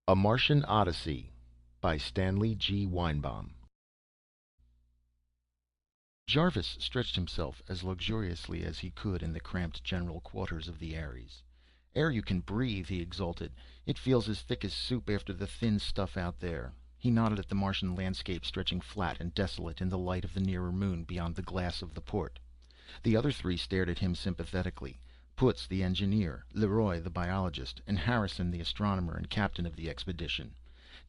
A Martian Odyssey by Stanley G. Weinbaum. Jarvis stretched himself as luxuriously as he could in the cramped general quarters of the Ares. "Air you can breathe," he exulted. "It feels as thick as soup after the thin stuff out there." He nodded at the Martian landscape stretching flat and desolate in the light of the nearer moon beyond the glass of the port. The other three stared at him sympathetically. Putz, the engineer, Leroy, the biologist, and Harrison, the astronomer and captain of the expedition.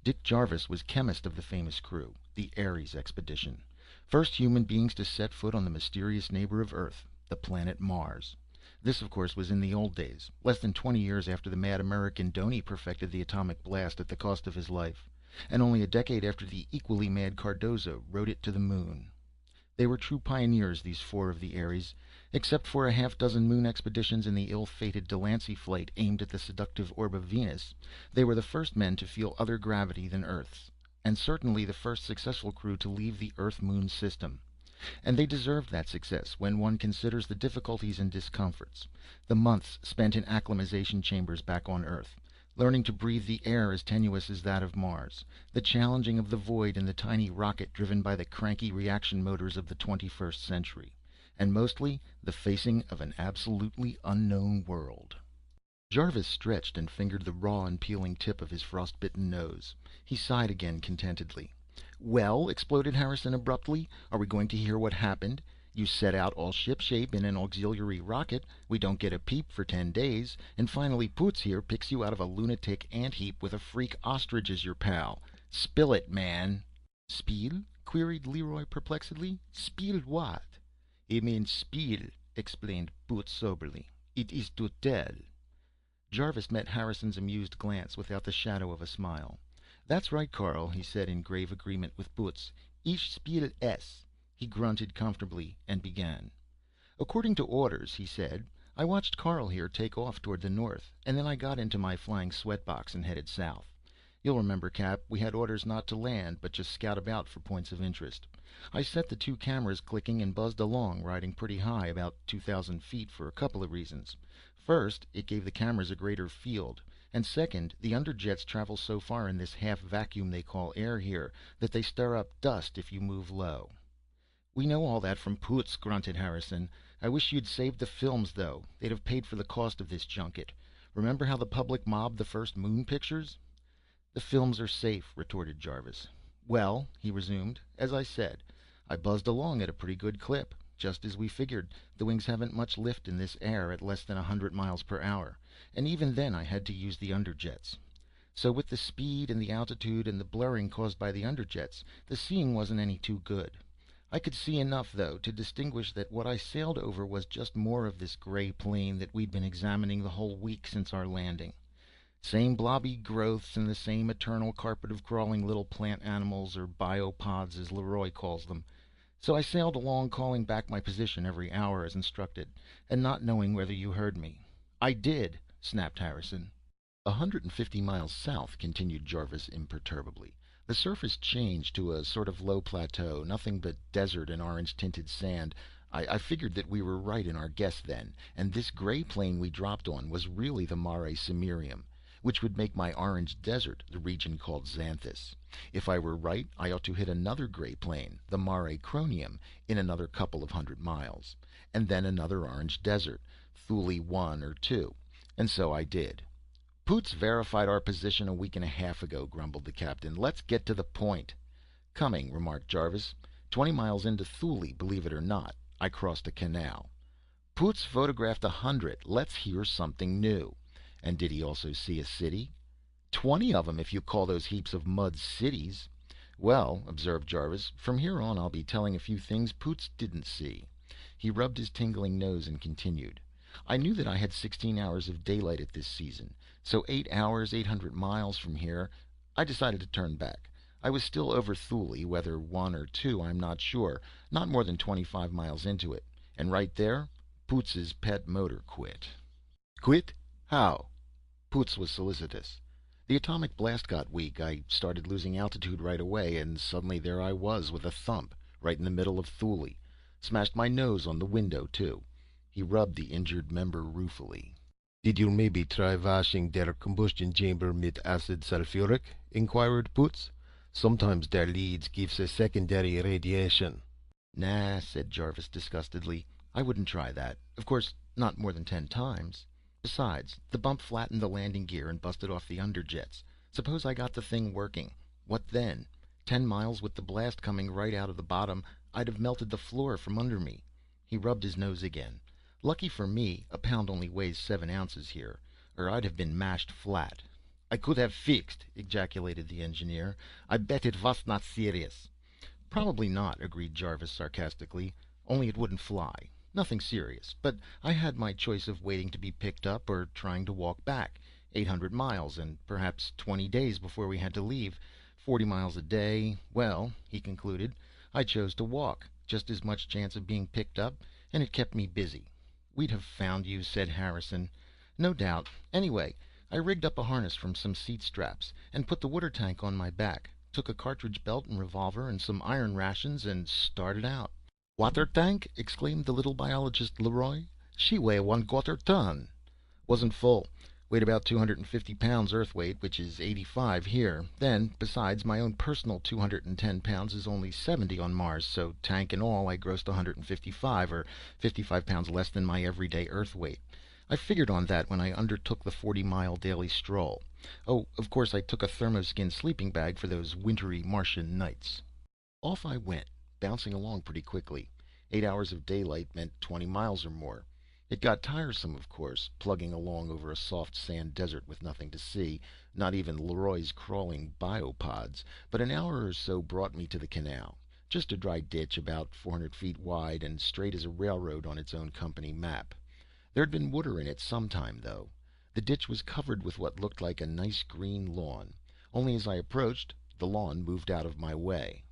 Dick Jarvis was chemist of the famous crew, the Ares expedition. First human beings to set foot on the mysterious neighbor of Earth, the planet Mars. This, of course, was in the old days, less than 20 years after the mad American Doney perfected the atomic blast at the cost of his life, and only a decade after the equally mad Cardozo rode it to the moon. They were true pioneers, these four of the Ares. Except for a half-dozen moon expeditions and the ill-fated Delancey flight aimed at the seductive orb of Venus, they were the first men to feel other gravity than Earth's, and certainly the first successful crew to leave the Earth-Moon system. And they deserved that success when one considers the difficulties and discomforts, the months spent in acclimatization chambers back on Earth, learning to breathe the air as tenuous as that of Mars, the challenging of the void in the tiny rocket driven by the cranky reaction motors of the 21st century, and mostly the facing of an absolutely unknown world. Jarvis stretched and fingered the raw and peeling tip of his frostbitten nose. He sighed again contentedly. "Well," exploded Harrison abruptly, "are we going to hear what happened? You set out all shipshape in an auxiliary rocket, we don't get a peep for 10 days, and finally Poots here picks you out of a lunatic ant-heap with a freak ostrich as your pal. Spill it, man!" "Spiel?" queried Leroy perplexedly. "Spiel what?" "He means spiel," explained Poots soberly. "It is to tell." Jarvis met Harrison's amused glance without the shadow of a smile. "That's right, Carl," he said in grave agreement with Putz. "Ich spiel es." He grunted comfortably and began. "According to orders," he said, "I watched Carl here take off toward the north, and then I got into my flying sweatbox and headed south. You'll remember, Cap, we had orders not to land, but just scout about for points of interest. I set the two cameras clicking and buzzed along, riding pretty high, about 2,000 feet, for a couple of reasons. First, it gave the cameras a greater field, and second, the underjets travel so far in this half vacuum they call air here that they stir up dust if you move low." "We know all that from Poots," grunted Harrison. "I wish you'd saved the films, though. They'd have paid for the cost of this junket. Remember how the public mobbed the first moon pictures?" "The films are safe," retorted Jarvis. "Well," he resumed, "as I said, I buzzed along at a pretty good clip. Just as we figured, the wings haven't much lift in this air at less than 100 miles per hour, and even then I had to use the underjets. So with the speed and the altitude and the blurring caused by the underjets, the seeing wasn't any too good. I could see enough, though, to distinguish that what I sailed over was just more of this gray plain that we'd been examining the whole week since our landing. Same blobby growths and the same eternal carpet of crawling little plant animals, or biopods as Leroy calls them. So I sailed along, calling back my position every hour as instructed, and not knowing whether you heard me." "I did," snapped Harrison. "150 miles south," continued Jarvis imperturbably, "the surface changed to a sort of low plateau, nothing but desert and orange-tinted sand. I figured that we were right in our guess then, and this gray plain we dropped on was really the Mare Cimmerium, which would make my orange desert the region called Xanthus. If I were right, I ought to hit another gray plain, the Mare Cronium, in another couple of 100 miles, and then another orange desert, Thule 1 or 2, and so I did." "Poots verified our position a week and a half ago," grumbled the captain. "Let's get to the point." "Coming," remarked Jarvis. "20 miles into Thule, believe it or not, I crossed a canal." "Poots photographed 100. Let's hear something new." "And did he also see a city?" "20 of 'em, if you call those heaps of mud cities." "Well," observed Jarvis, "from here on I'll be telling a few things Poots didn't see." He rubbed his tingling nose and continued. "I knew that I had 16 hours of daylight at this season, so 8 hours, 800 miles from here, I decided to turn back. I was still over Thule, whether 1 or 2 I'm not sure, not more than 25 miles into it, and right there Poots's pet motor quit." "Quit? How?" Poots was solicitous. "The atomic blast got weak. I started losing altitude right away, and suddenly there I was with a thump, right in the middle of Thule. Smashed my nose on the window, too." He rubbed the injured member ruefully. Did you maybe try washing their combustion chamber with acid sulfuric? Inquired Boots. Sometimes their leads gives a secondary radiation. Nah, said Jarvis disgustedly. I wouldn't try that. Of course, not more than 10 times. Besides, the bump flattened the landing gear and busted off the underjets. Suppose I got the thing working. What then? 10 miles with the blast coming right out of the bottom, I'd have melted the floor from under me. He rubbed his nose again. Lucky for me, a pound only weighs 7 ounces here, or I'd have been mashed flat. I could have fixed, ejaculated the engineer. I bet it was not serious. Probably not, agreed Jarvis sarcastically. Only it wouldn't fly. Nothing serious. But I had my choice of waiting to be picked up or trying to walk back. 800 miles and perhaps 20 days before we had to leave. 40 miles a day. Well, he concluded, I chose to walk. Just as much chance of being picked up, and it kept me busy. We'd have found you, said Harrison. No doubt. Anyway, I rigged up a harness from some seat straps and put the water tank on my back. Took a cartridge belt and revolver and some iron rations and started out. Water tank? Exclaimed the little biologist Leroy. She weigh 1/4 ton. Wasn't full. Weighed about 250 pounds earth weight, which is 85 here. Then, besides, my own personal 210 pounds is only 70 on Mars, so tank and all, I grossed 155, or 55 pounds less than my everyday earth weight. I figured on that when I undertook the 40-mile daily stroll. Oh, of course I took a thermoskin sleeping bag for those wintry Martian nights. Off I went, bouncing along pretty quickly. 8 hours of daylight meant 20 miles or more. It got tiresome, of course, plugging along over a soft sand desert with nothing to see, not even Leroy's crawling biopods, but an hour or so brought me to the canal. Just a dry ditch about 400 feet wide and straight as a railroad on its own company map. There'd been water in it some time, though. The ditch was covered with what looked like a nice green lawn. Only as I approached, the lawn moved out of my way.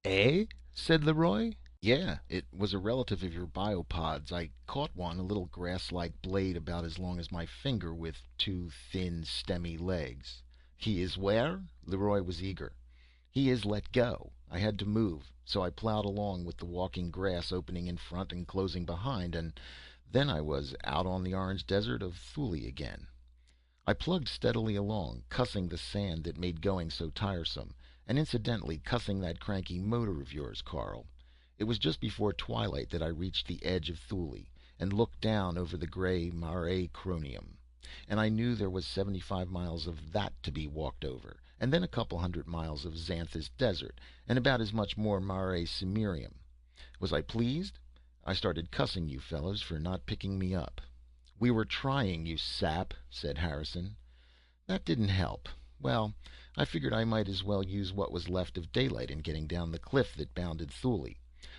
"Eh?" said Leroy. "Yeah, it was a relative of your biopods. I caught one, a little grass-like blade about as long as my finger with two thin, stemmy legs." "He is where?" Leroy was eager. "He is let go. I had to move, so I plowed along with the walking grass opening in front and closing behind, and then I was out on the orange desert of Thule again." I plugged steadily along, cussing the sand that made going so tiresome, and incidentally cussing that cranky motor of yours, Carl. It was just before twilight that I reached the edge of Thule, and looked down over the gray Mare Cronium. And I knew there was 75 miles of that to be walked over, and then a couple 100 miles of Xanthus Desert, and about as much more Mare Cimmerium. Was I pleased? I started cussing you fellows for not picking me up. "We were trying, you sap," said Harrison. That didn't help. Well, I figured I might as well use what was left of daylight in getting down the cliff that bounded Thule.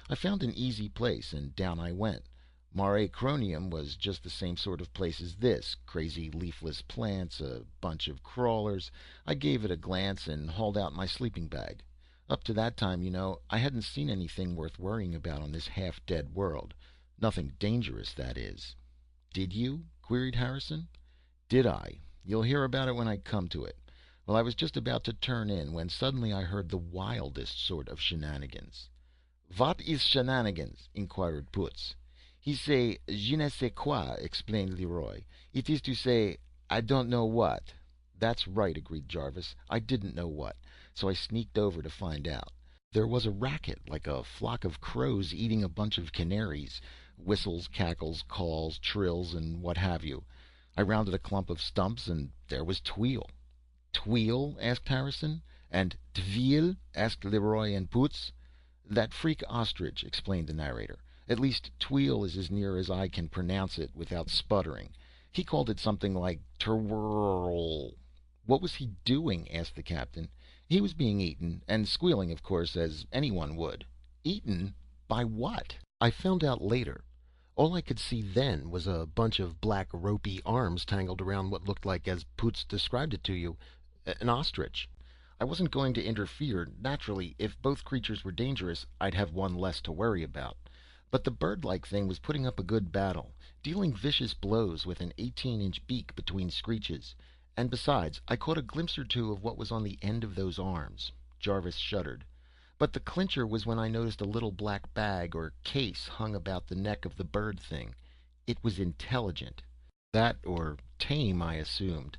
I found an easy place, and down I went. Mare Cronium was just the same sort of place as this, crazy leafless plants, a bunch of crawlers. I gave it a glance and hauled out my sleeping bag. Up to that time, I hadn't seen anything worth worrying about on this half-dead world. Nothing dangerous, that is. "Did you?" queried Harrison. "Did I? You'll hear about it when I come to it. Well, I was just about to turn in when suddenly I heard the wildest sort of shenanigans." "What is shenanigans?" inquired Boots. "He say, je ne sais quoi," explained Leroy. "It is to say, I don't know what." "That's right," agreed Jarvis. "I didn't know what, so I sneaked over to find out. There was a racket, like a flock of crows eating a bunch of canaries. Whistles, cackles, calls, trills, and what have you. I rounded a clump of stumps, and there was Tweel." "Tweel?" asked Harrison. "And Tveel?" asked Leroy and Boots. "That freak ostrich," explained the narrator. "At least, Tweel is as near as I can pronounce it without sputtering. He called it something like terwhirl." "What was he doing?" asked the captain. "He was being eaten, and squealing, of course, as anyone would." "Eaten? By what?" "I found out later. All I could see then was a bunch of black ropey arms tangled around what looked like, as Poots described it to you, an ostrich. I wasn't going to interfere. Naturally, if both creatures were dangerous, I'd have one less to worry about. But the bird-like thing was putting up a good battle, dealing vicious blows with an 18-inch beak between screeches. And besides, I caught a glimpse or two of what was on the end of those arms." Jarvis shuddered. "But the clincher was when I noticed a little black bag or case hung about the neck of the bird thing. It was intelligent." That or tame, I assumed.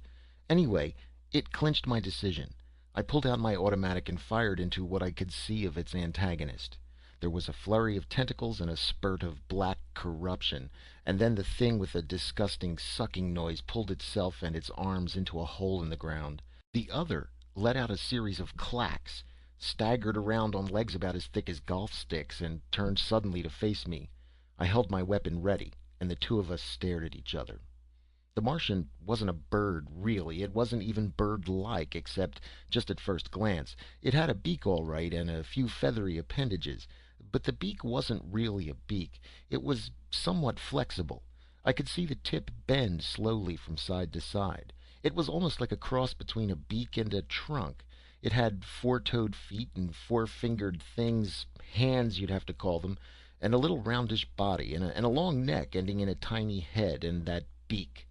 Anyway, it clinched my decision. I pulled out my automatic and fired into what I could see of its antagonist. There was a flurry of tentacles and a spurt of black corruption, and then the thing with a disgusting sucking noise pulled itself and its arms into a hole in the ground. The other let out a series of clacks, staggered around on legs about as thick as golf sticks, and turned suddenly to face me. I held my weapon ready, and the two of us stared at each other. The Martian wasn't a bird, really. It wasn't even bird-like, except just at first glance. It had a beak, all right, and a few feathery appendages. But the beak wasn't really a beak. It was somewhat flexible. I could see the tip bend slowly from side to side. It was almost like a cross between a beak and a trunk. It had four-toed feet and four-fingered things, hands you'd have to call them, and a little roundish body, and a long neck ending in a tiny head, and that beak.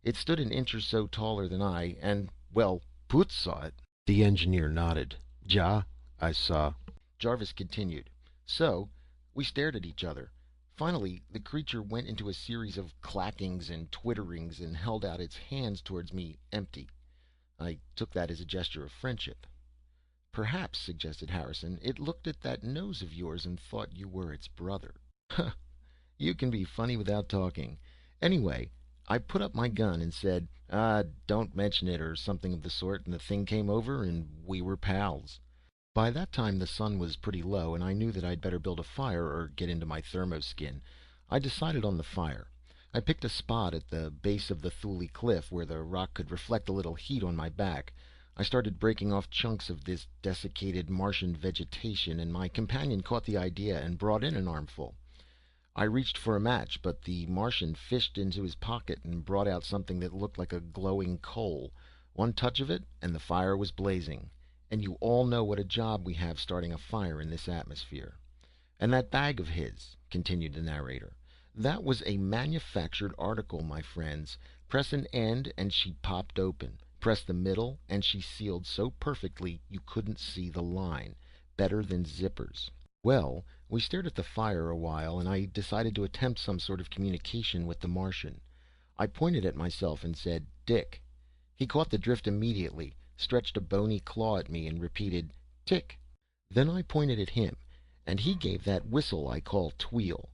It stood an inch or so taller than I, and, well, Poots saw it. The engineer nodded. Ja, I saw. Jarvis continued. So, we stared at each other. Finally, the creature went into a series of clackings and twitterings and held out its hands towards me, empty. I took that as a gesture of friendship. Perhaps, suggested Harrison, it looked at that nose of yours and thought you were its brother. You can be funny without talking. Anyway, I put up my gun and said, don't mention it, or something of the sort, and the thing came over and we were pals. By that time the sun was pretty low, and I knew that I'd better build a fire or get into my thermoskin. I decided on the fire. I picked a spot at the base of the Thule cliff where the rock could reflect a little heat on my back. I started breaking off chunks of this desiccated Martian vegetation, and my companion caught the idea and brought in an armful. I reached for a match, but the Martian fished into his pocket and brought out something that looked like a glowing coal. One touch of it, and the fire was blazing. And you all know what a job we have starting a fire in this atmosphere. And that bag of his, continued the narrator, that was a manufactured article, my friends. Press an end and she popped open. Press the middle and she sealed so perfectly you couldn't see the line. Better than zippers. Well, we stared at the fire a while, and I decided to attempt some sort of communication with the Martian. I pointed at myself and said, Dick. He caught the drift immediately, stretched a bony claw at me, and repeated, Tick. Then I pointed at him, and he gave that whistle I call tweel.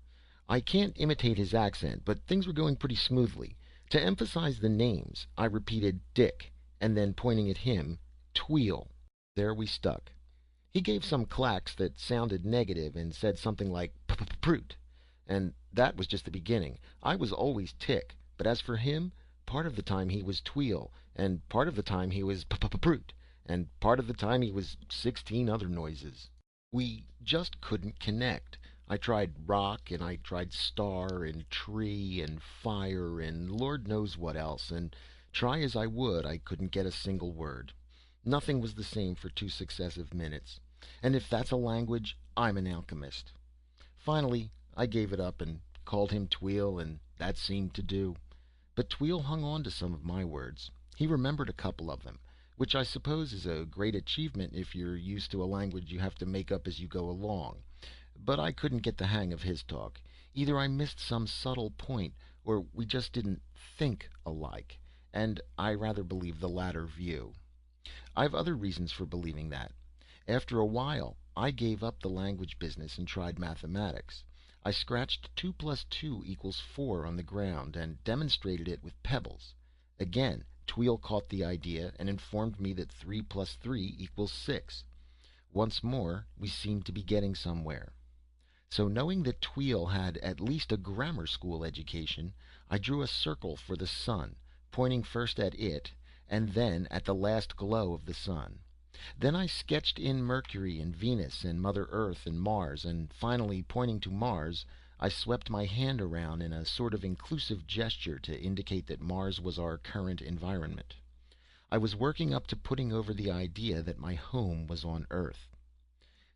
I can't imitate his accent, but things were going pretty smoothly. To emphasize the names, I repeated Dick, and then pointing at him, tweel. There we stuck. He gave some clacks that sounded negative and said something like "prut," and that was just the beginning. I was always Tick, but as for him, part of the time he was tweel, and part of the time he was prut, and part of the time he was 16 other noises. We just couldn't connect. I tried rock, and I tried star, and tree, and fire, and Lord knows what else, and try as I would, I couldn't get a single word. Nothing was the same for 2 successive minutes. And if that's a language, I'm an alchemist. Finally, I gave it up and called him Tweel, and that seemed to do. But Tweel hung on to some of my words. He remembered a couple of them, which I suppose is a great achievement if you're used to a language you have to make up as you go along. But I couldn't get the hang of his talk. Either I missed some subtle point, or we just didn't think alike, and I rather believe the latter view. I've other reasons for believing that. After a while, I gave up the language business and tried mathematics. I scratched 2 plus 2 equals 4 on the ground and demonstrated it with pebbles. Again, Tweel caught the idea and informed me that 3 plus 3 equals 6. Once more, we seemed to be getting somewhere. So knowing that Tweel had at least a grammar school education, I drew a circle for the sun, pointing first at it, and then at the last glow of the sun. Then I sketched in Mercury and Venus and Mother Earth and Mars, and finally, pointing to Mars, I swept my hand around in a sort of inclusive gesture to indicate that Mars was our current environment. I was working up to putting over the idea that my home was on Earth.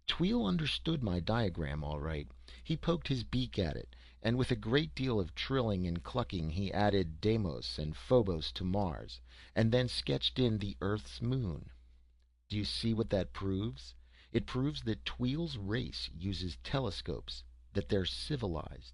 Tweel understood my diagram all right. He poked his beak at it, and with a great deal of trilling and clucking he added Deimos and Phobos to Mars, and then sketched in the Earth's moon. Do you see what that proves? It proves that Tweel's race uses telescopes, that they're civilized.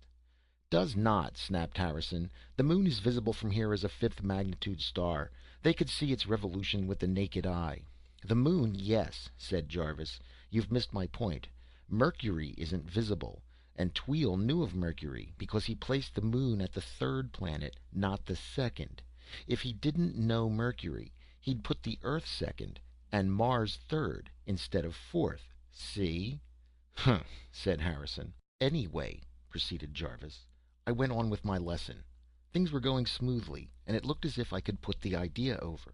does not, snapped Harrison. The moon is visible from here as a fifth magnitude star. They could see its revolution with the naked eye. The moon, yes, said Jarvis. You've missed my point. Mercury isn't visible. And Tweel knew of Mercury because he placed the moon at the third planet, not the second. If he didn't know Mercury, he'd put the Earth second and Mars third instead of fourth. See? Huh, said Harrison. Anyway, proceeded Jarvis, I went on with my lesson. Things were going smoothly, and it looked as if I could put the idea over.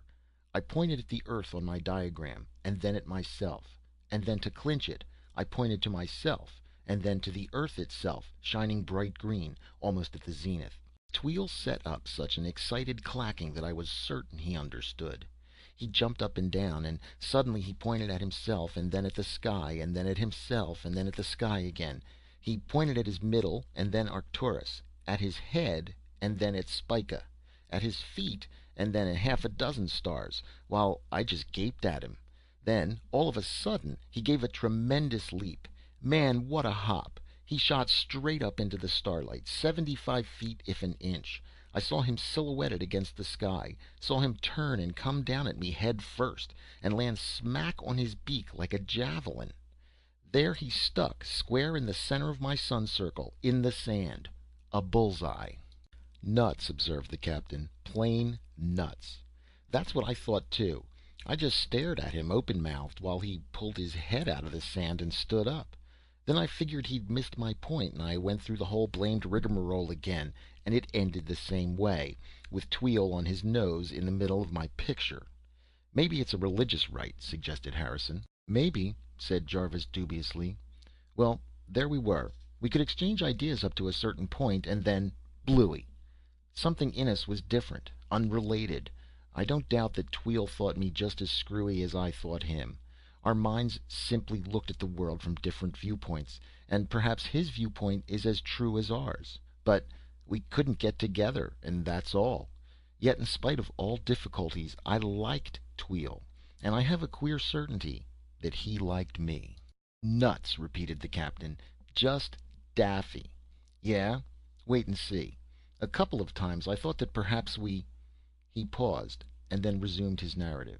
I pointed at the Earth on my diagram, and then at myself. And then to clinch it, I pointed to myself, and then to the Earth itself, shining bright green, almost at the zenith. Tweel set up such an excited clacking that I was certain he understood. He jumped up and down, and suddenly he pointed at himself, and then at the sky, and then at himself, and then at the sky again. He pointed at his middle, and then Arcturus, at his head, and then at Spica, at his feet, and then at half a dozen stars, while I just gaped at him. Then, all of a sudden, he gave a tremendous leap. Man, what a hop! He shot straight up into the starlight, 75 feet if an inch. I saw him silhouetted against the sky, saw him turn and come down at me head first, and land smack on his beak like a javelin. There he stuck, square in the center of my sun circle, in the sand. A bullseye. Nuts, observed the captain. Plain nuts. That's what I thought too. I just stared at him open-mouthed while he pulled his head out of the sand and stood up. Then I figured he'd missed my point, and I went through the whole blamed rigmarole again, and it ended the same way, with Tweel on his nose in the middle of my picture. Maybe it's a religious rite, suggested Harrison. Maybe, said Jarvis dubiously. Well, there we were. We could exchange ideas up to a certain point, and then bluey. Something in us was different, unrelated. I don't doubt that Tweel thought me just as screwy as I thought him. Our minds simply looked at the world from different viewpoints, and perhaps his viewpoint is as true as ours. But we couldn't get together, and that's all. Yet in spite of all difficulties, I liked Tweel, and I have a queer certainty that he liked me. Nuts, repeated the captain. Just daffy. Yeah? Wait and see. A couple of times I thought that perhaps we... He paused, and then resumed his narrative.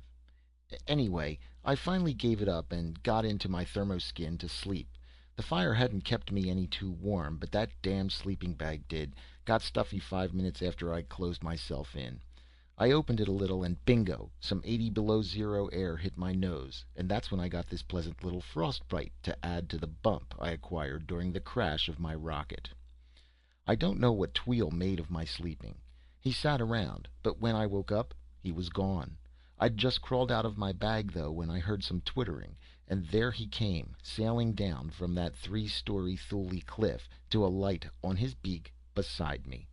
Anyway, I finally gave it up and got into my thermoskin to sleep. The fire hadn't kept me any too warm, but that damn sleeping bag did. Got stuffy 5 minutes after I closed myself in. I opened it a little, and bingo, some 80 below zero air hit my nose, and that's when I got this pleasant little frostbite to add to the bump I acquired during the crash of my rocket. I don't know what Tweel made of my sleeping. He sat around, but when I woke up, he was gone. I'd just crawled out of my bag, though, when I heard some twittering, and there he came, sailing down from that 3-story Thule cliff to a light on his beak beside me.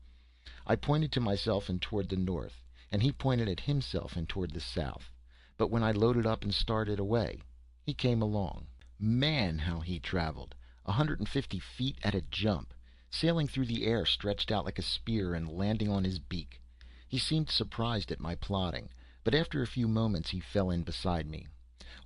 I pointed to myself and toward the north, and he pointed at himself and toward the south. But when I loaded up and started away, he came along. Man, how he traveled! 150 feet at a jump, sailing through the air stretched out like a spear and landing on his beak. He seemed surprised at my plodding, but after a few moments he fell in beside me.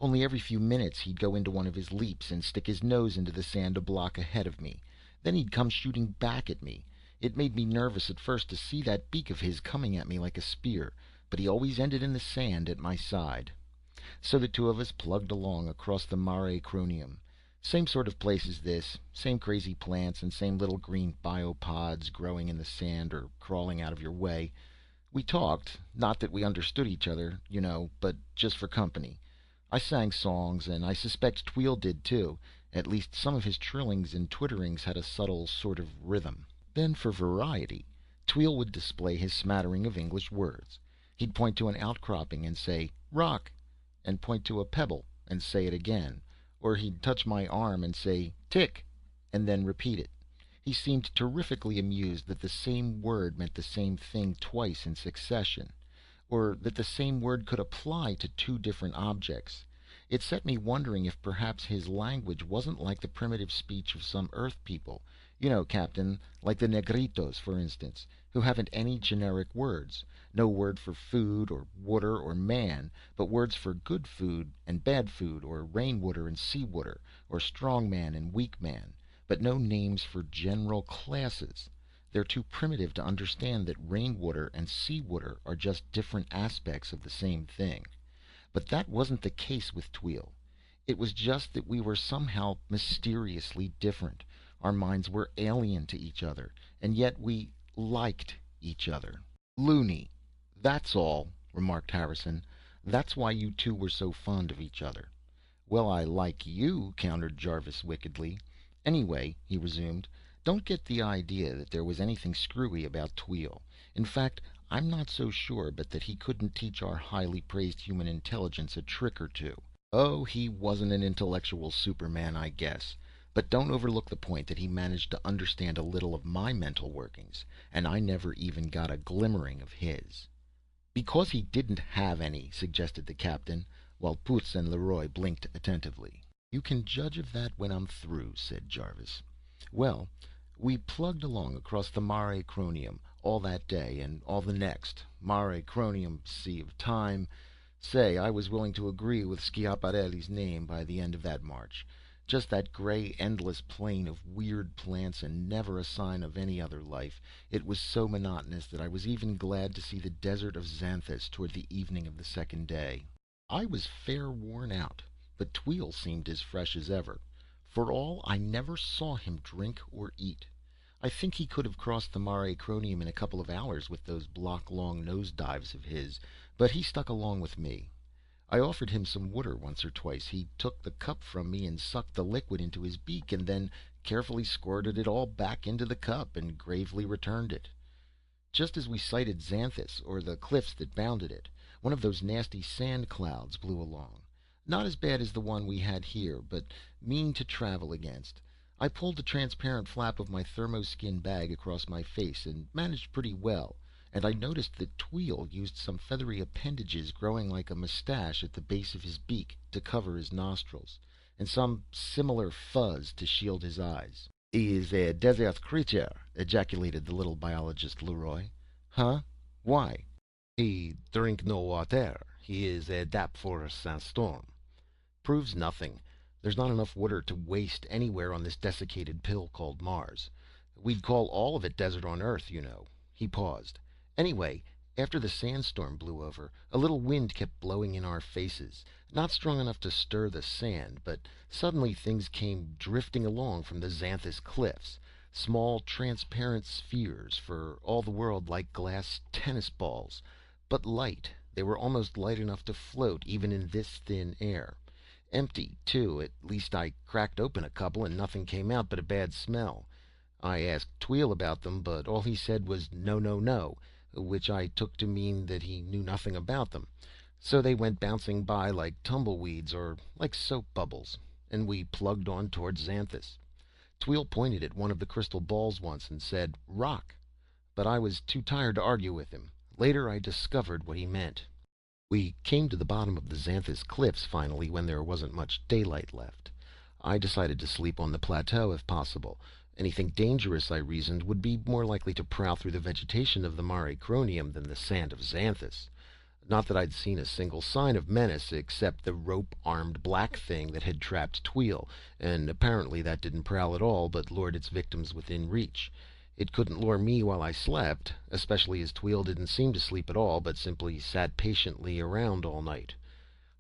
Only every few minutes he'd go into one of his leaps and stick his nose into the sand a block ahead of me. Then he'd come shooting back at me. It made me nervous at first to see that beak of his coming at me like a spear, but he always ended in the sand at my side. So the two of us plugged along across the Mare Cronium. Same sort of place as this, same crazy plants and same little green biopods growing in the sand or crawling out of your way. We talked, not that we understood each other, you know, but just for company. I sang songs, and I suspect Tweel did too. At least some of his trillings and twitterings had a subtle sort of rhythm. Then, for variety, Tweel would display his smattering of English words. He'd point to an outcropping and say, "Rock," and point to a pebble and say it again. Or he'd touch my arm and say, "Tick," and then repeat it. He seemed terrifically amused that the same word meant the same thing twice in succession, or that the same word could apply to two different objects. It set me wondering if perhaps his language wasn't like the primitive speech of some Earth people. You know, Captain, like the Negritos, for instance, who haven't any generic words. No word for food or water or man, but words for good food and bad food, or rainwater and seawater, or strong man and weak man, but no names for general classes. They're too primitive to understand that rainwater and seawater are just different aspects of the same thing. But that wasn't the case with Tweel. It was just that we were somehow mysteriously different. Our minds were alien to each other, and yet we liked each other. Loony. That's all, remarked Harrison. That's why you two were so fond of each other. Well, I like you, countered Jarvis wickedly. Anyway, he resumed, don't get the idea that there was anything screwy about Tweel. In fact, I'm not so sure but that he couldn't teach our highly praised human intelligence a trick or two. Oh, he wasn't an intellectual superman, I guess. But don't overlook the point that he managed to understand a little of my mental workings, and I never even got a glimmering of his. Because he didn't have any, suggested the captain, while Poots and Leroy blinked attentively. You can judge of that when I'm through, said Jarvis. Well, we plugged along across the Mare Cronium all that day and all the next. Mare Cronium, sea of time. Say, I was willing to agree with Schiaparelli's name by the end of that march. Just that gray, endless plain of weird plants and never a sign of any other life. It was so monotonous that I was even glad to see the desert of Xanthus toward the evening of the second day. I was fair worn out, but Tweel seemed as fresh as ever. For all, I never saw him drink or eat. I think he could have crossed the Mare Cronium in a couple of hours with those block-long nose dives of his, but he stuck along with me. I offered him some water once or twice. He took the cup from me and sucked the liquid into his beak, and then carefully squirted it all back into the cup and gravely returned it. Just as we sighted Xanthus, or the cliffs that bounded it, one of those nasty sand clouds blew along. Not as bad as the one we had here, but mean to travel against. I pulled the transparent flap of my thermoskin bag across my face and managed pretty well, and I noticed that Tweel used some feathery appendages growing like a mustache at the base of his beak to cover his nostrils, and some similar fuzz to shield his eyes. "He is a desert creature," ejaculated the little biologist Leroy. "Huh? Why?" He drink no water. He is adapt for a sandstorm. "Proves nothing. There's not enough water to waste anywhere on this desiccated pill called Mars. We'd call all of it desert on Earth, you know." He paused. "Anyway, after the sandstorm blew over, a little wind kept blowing in our faces. Not strong enough to stir the sand, but suddenly things came drifting along from the Xanthus cliffs. Small, transparent spheres, for all the world like glass tennis balls. But light. They were almost light enough to float, even in this thin air. Empty, too. At least I cracked open a couple and nothing came out but a bad smell. I asked Tweel about them, but all he said was no, no, no, which I took to mean that he knew nothing about them. So they went bouncing by like tumbleweeds or like soap bubbles, and we plugged on towards Xanthus. Tweel pointed at one of the crystal balls once and said, "Rock," but I was too tired to argue with him. Later I discovered what he meant. We came to the bottom of the Xanthus cliffs finally when there wasn't much daylight left. I decided to sleep on the plateau if possible. Anything dangerous, I reasoned, would be more likely to prowl through the vegetation of the Mare Cronium than the sand of Xanthus. Not that I'd seen a single sign of menace except the rope-armed black thing that had trapped Tweel, and apparently that didn't prowl at all but lured its victims within reach. It couldn't lure me while I slept, especially as Tweel didn't seem to sleep at all, but simply sat patiently around all night.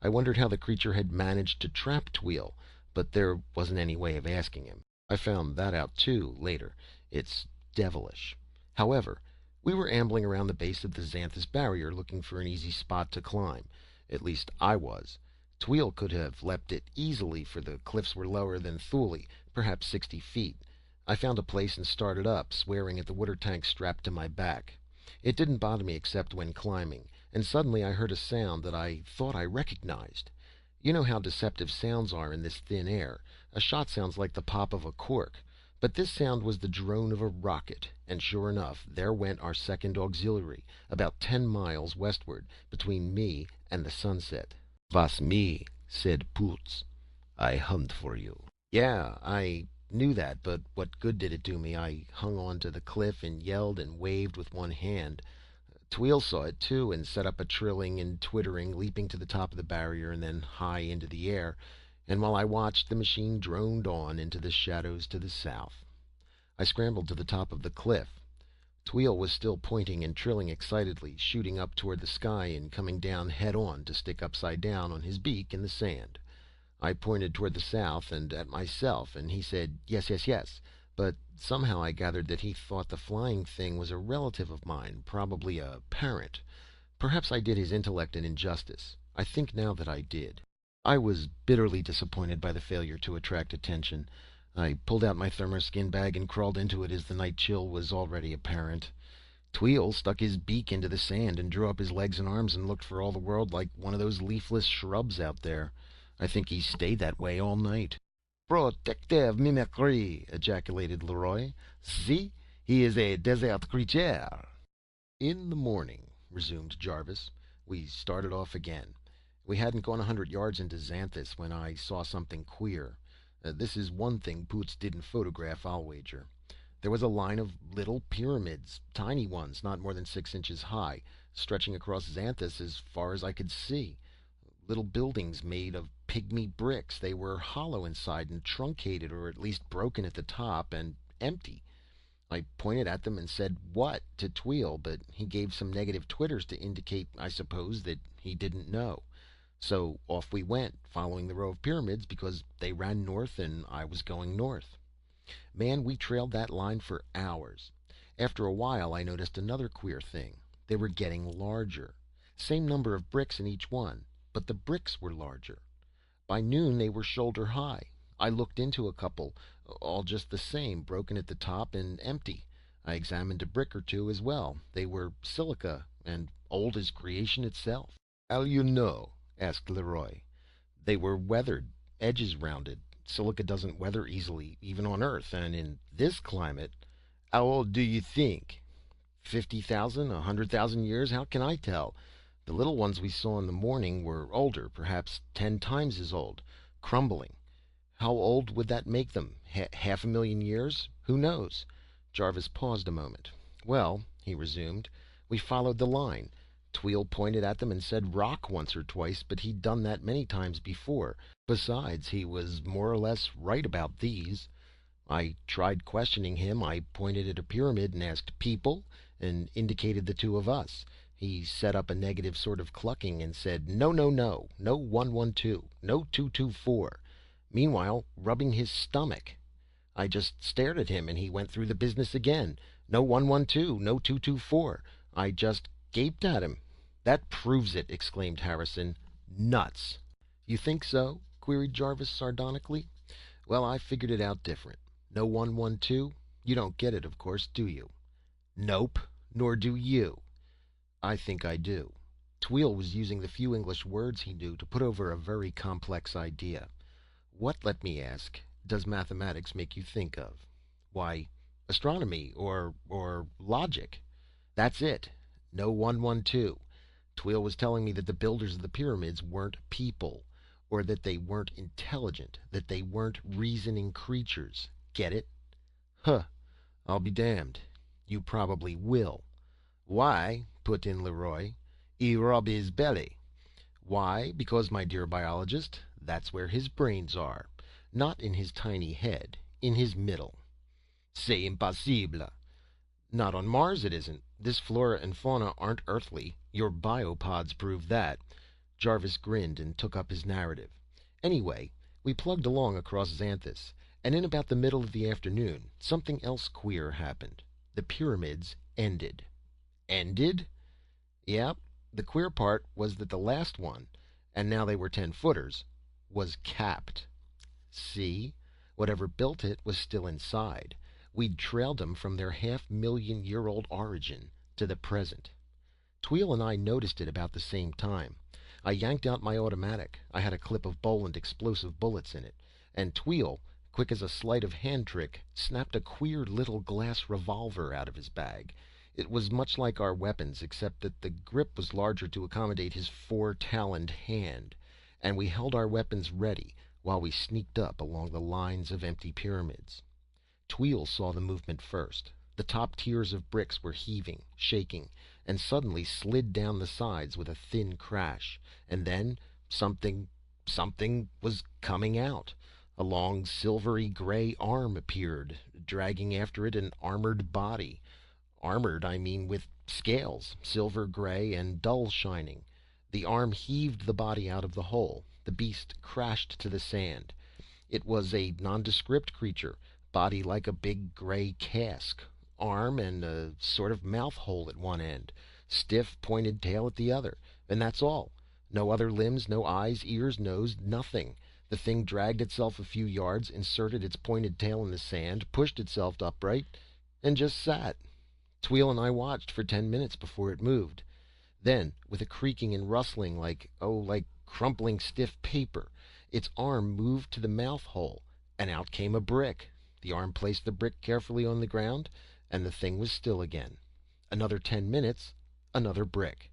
I wondered how the creature had managed to trap Tweel, but there wasn't any way of asking him. I found that out, too, later. It's devilish. However, we were ambling around the base of the Xanthus barrier looking for an easy spot to climb. At least I was. Tweel could have leapt it easily, for the cliffs were lower than Thule, perhaps 60 feet. I found a place and started up, swearing at the water tank strapped to my back. It didn't bother me except when climbing, and suddenly I heard a sound that I thought I recognized. You know how deceptive sounds are in this thin air. A shot sounds like the pop of a cork, but this sound was the drone of a rocket, and sure enough, there went our second auxiliary, about 10 miles westward, between me and the sunset. "Was me," said Poots. "I hunt for you." Yeah, I knew that, but what good did it do me? I hung on to the cliff and yelled and waved with one hand. Tweel saw it too and set up a trilling and twittering, leaping to the top of the barrier and then high into the air, and while I watched, the machine droned on into the shadows to the south. I scrambled to the top of the cliff. Tweel was still pointing and trilling excitedly, shooting up toward the sky and coming down head on to stick upside down on his beak in the sand. I pointed toward the south and at myself, and he said, "Yes, yes, yes." But somehow I gathered that he thought the flying thing was a relative of mine, probably a parent. Perhaps I did his intellect an injustice. I think now that I did. I was bitterly disappointed by the failure to attract attention. I pulled out my thermoskin bag and crawled into it as the night chill was already apparent. Tweel stuck his beak into the sand and drew up his legs and arms and looked for all the world like one of those leafless shrubs out there. I think he stayed that way all night. "Protective mimicry!" ejaculated Leroy. "See? He is a desert creature." "In the morning," resumed Jarvis, "we started off again. We hadn't gone 100 yards into Xanthus when I saw something queer. This is one thing Poots didn't photograph, I'll wager. There was a line of little pyramids, tiny ones, not more than 6 inches high, stretching across Xanthus as far as I could see. Little buildings made of pygmy bricks. They were hollow inside and truncated, or at least broken at the top, and empty. I pointed at them and said, 'What?' to Tweel, but he gave some negative twitters to indicate, I suppose, that he didn't know. So off we went, following the row of pyramids because they ran north and I was going north. Man, we trailed that line for hours. After a while I noticed another queer thing. They were getting larger. Same number of bricks in each one, but the bricks were larger. By noon they were shoulder high. I looked into a couple, all just the same, broken at the top and empty. I examined a brick or two as well. They were silica and old as creation itself." "How you know?" asked Leroy. "They were weathered, edges rounded. Silica doesn't weather easily, even on Earth, and in this climate." "How old do you think?" 50,000, 100,000 years? How can I tell? The little ones we saw in the morning were older, perhaps 10 times as old, crumbling. How old would that make them? Half a million years? Who knows?" Jarvis paused a moment. "Well," he resumed, "we followed the line. Tweel pointed at them and said 'rock' once or twice, but he'd done that many times before. Besides, he was more or less right about these. I tried questioning him. I pointed at a pyramid and asked 'People?' and indicated the two of us. He set up a negative sort of clucking and said, 'No, no, no. No 112. No 224. Meanwhile, rubbing his stomach. I just stared at him and he went through the business again. No 112. No 224. I just gaped at him." "That proves it!" exclaimed Harrison. "Nuts!" "You think so?" queried Jarvis sardonically. "Well, I figured it out different. No 112? You don't get it, of course, do you?" "Nope. Nor do you." "I think I do." Tweel was using the few English words he knew to put over a very complex idea. "What, let me ask, does mathematics make you think of?" "Why, astronomy or logic." "That's it. No 112. Tweel was telling me that the builders of the pyramids weren't people, or that they weren't intelligent, that they weren't reasoning creatures. Get it?" "Huh. I'll be damned. You probably will." "Why?" put in Leroy. "He rub his belly." "Why? Because, my dear biologist, that's where his brains are. Not in his tiny head. In his middle." "C'est impossible." "Not on Mars it isn't. This flora and fauna aren't earthly. Your biopods prove that." Jarvis grinned and took up his narrative. "Anyway, we plugged along across Xanthus, and in about the middle of the afternoon, something else queer happened. The pyramids ended." "Ended?" "Yep. The queer part was that the last one, and now they were 10-footers, was capped. See? Whatever built it was still inside. We'd trailed 'em from their half-million-year-old origin to the present." Tweel and I noticed it about the same time. I yanked out my automatic. I had a clip of Boland explosive bullets in it. And Tweel, quick as a sleight of hand trick, snapped a queer little glass revolver out of his bag. It was much like our weapons, except that the grip was larger to accommodate his 4-taloned hand. And we held our weapons ready while we sneaked up along the lines of empty pyramids. Tweel saw the movement first. The top tiers of bricks were heaving, shaking, and suddenly slid down the sides with a thin crash. And then something was coming out. A long silvery gray arm appeared, dragging after it an armored body. Armored, I mean, with scales, silver gray and dull shining. The arm heaved the body out of the hole. The beast crashed to the sand. It was a nondescript creature, body like a big gray cask, arm and a sort of mouth hole at one end, stiff pointed tail at the other, and that's all. No other limbs, no eyes, ears, nose, nothing. The thing dragged itself a few yards, inserted its pointed tail in the sand, pushed itself upright, and just sat. Tweel and I watched for 10 minutes before it moved. Then, with a creaking and rustling like crumpling stiff paper, its arm moved to the mouth hole, and out came a brick. The arm placed the brick carefully on the ground, and the thing was still again. Another 10 minutes, another brick.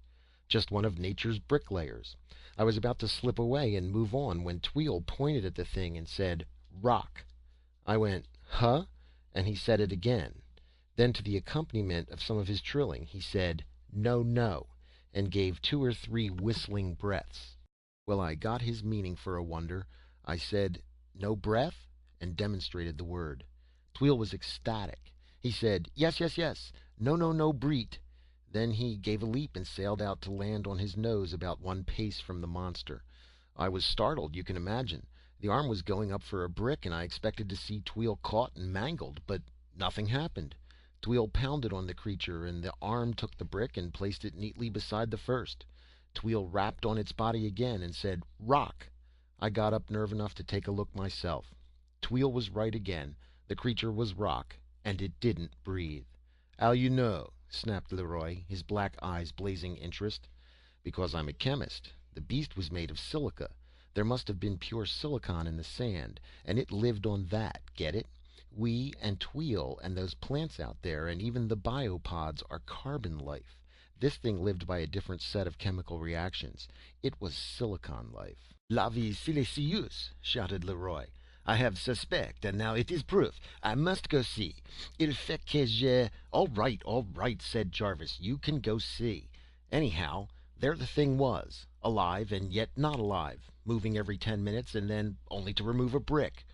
Just one of nature's bricklayers. I was about to slip away and move on when Tweel pointed at the thing and said, "Rock." I went, "Huh?" And he said it again. Then, to the accompaniment of some of his trilling, he said, "No, no," and gave 2 or 3 whistling breaths. Well, I got his meaning for a wonder. I said, "No breath," and demonstrated the word. Tweel was ecstatic. He said, "Yes, yes, yes. No, no, no breet." Then he gave a leap and sailed out to land on his nose about 1 pace from the monster. I was startled, you can imagine. The arm was going up for a brick, and I expected to see Tweel caught and mangled, but nothing happened. Tweel pounded on the creature, and the arm took the brick and placed it neatly beside the first. Tweel rapped on its body again and said, "Rock." I got up nerve enough to take a look myself. Tweel was right again. The creature was rock, and it didn't breathe. "How you know?" snapped Leroy, his black eyes blazing interest. "Because I'm a chemist. The beast was made of silica. There must have been pure silicon in the sand, and it lived on that, get it? We and Tweel and those plants out there and even the biopods are carbon life. This thing lived by a different set of chemical reactions. It was silicon life." "La vie silicieuse!" shouted Leroy. "I have suspect, and now it is proof. I must go see. Il fait que je—" All right," said Jarvis. "You can go see. Anyhow, there the thing was, alive and yet not alive, moving every 10 minutes, and then only to remove a brick.